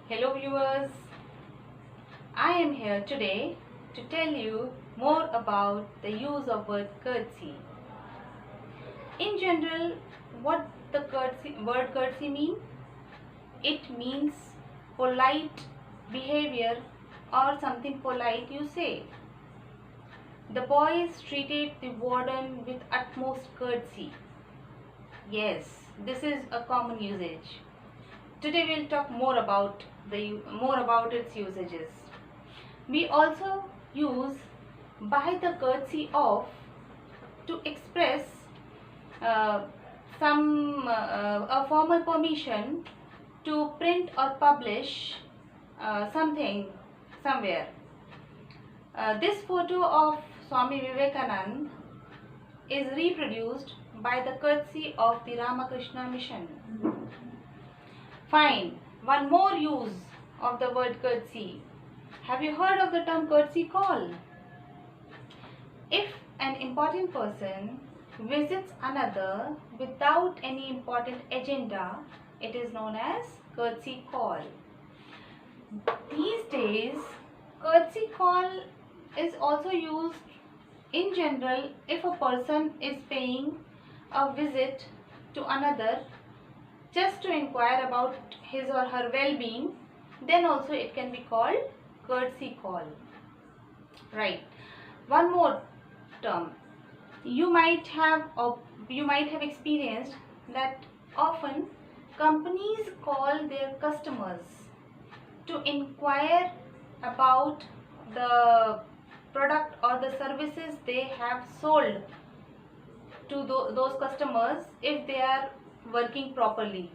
Hello viewers, I am here today to tell you more about the use of word courtesy. In general, what the word courtesy mean? It means polite behavior or something polite you say. The boys treated the warden with utmost courtesy. Yes, this is a common usage. Today we'll talk more about its usages. We also use by the courtesy of to express uh, a formal permission to print or publish something somewhere. This photo of Swami Vivekananda is reproduced by the courtesy of the Ramakrishna Mission. Fine. One more use of the word courtesy. Have you heard of the term courtesy call? If an important person visits another without any important agenda, it is known as courtesy call. These days, courtesy call is also used in general if a person is paying a visit to another just to inquire about his or her well-being, then also it can be called courtesy call. Right. One more term. You might have experienced that often companies call their customers to inquire about the product or the services they have sold to those customers if they are working properly.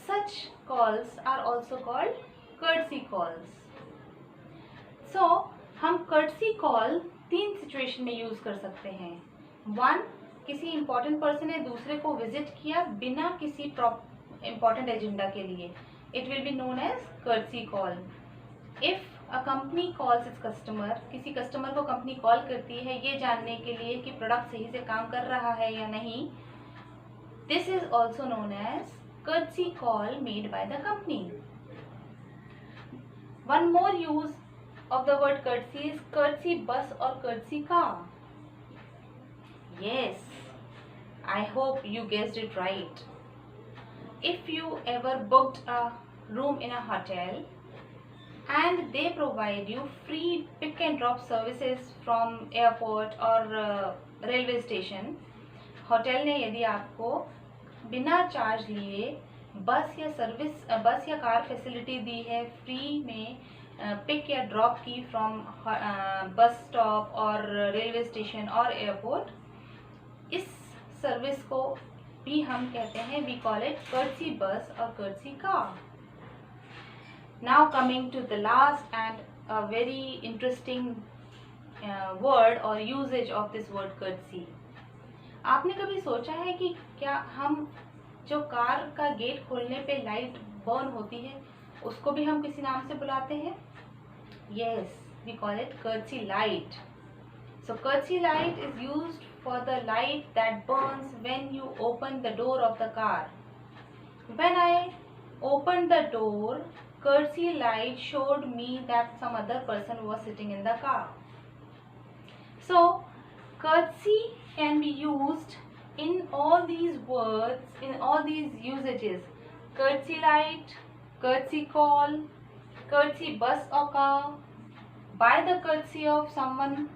Such calls are also called courtesy calls. So हम courtesy call 3 situation में use कर सकते हैं. 1, किसी important person ने दूसरे को visit किया बिना किसी इम्पोर्टेंट एजेंडा के लिए. It will be known as courtesy call. If a company calls its customer, किसी कस्टमर को कंपनी कॉल करती है ये जानने के लिए कि प्रोडक्ट सही से काम कर रहा है या नहीं, this is also known as courtesy call made by the company. One more use of the word courtesy is courtesy bus or courtesy car. Yes, I hope you guessed it right. If you ever booked a room in a hotel and they provide you free pick and drop services from airport or railway station, hotel ने यदि आपको बिना charge लिए बस या car facility दी है free में pick या ड्रॉप की फ्रॉम बस स्टॉप और रेलवे स्टेशन और एयरपोर्ट, इस सर्विस को भी हम कहते हैं, वी कॉल इट courtesy बस और courtesy car. Now coming to the last and a very interesting word or usage of this word courtesy. आपने कभी सोचा है कि क्या हम जो कार का गेट खोलने पे लाइट बर्न होती है उसको भी हम किसी नाम से बुलाते हैं? Yes, we call it courtesy light. So courtesy light is used for the light that burns when you open the door of the car. When I opened the door, courtesy light showed me that some other person was sitting in the car. So courtesy can be used in all these words, in all these usages: courtesy light, courtesy call, courtesy bus or car, by the courtesy of someone.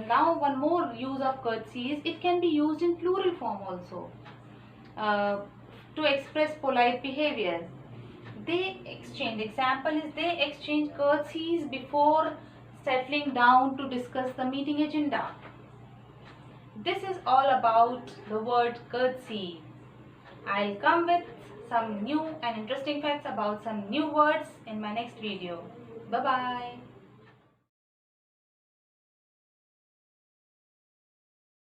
Now one more use of courtesy is it can be used in plural form also to express polite behavior. Example is they exchange courtesies before settling down to discuss the meeting agenda. This is all about the word courtesy. I'll come with some new and interesting facts about some new words in my next video. Bye bye.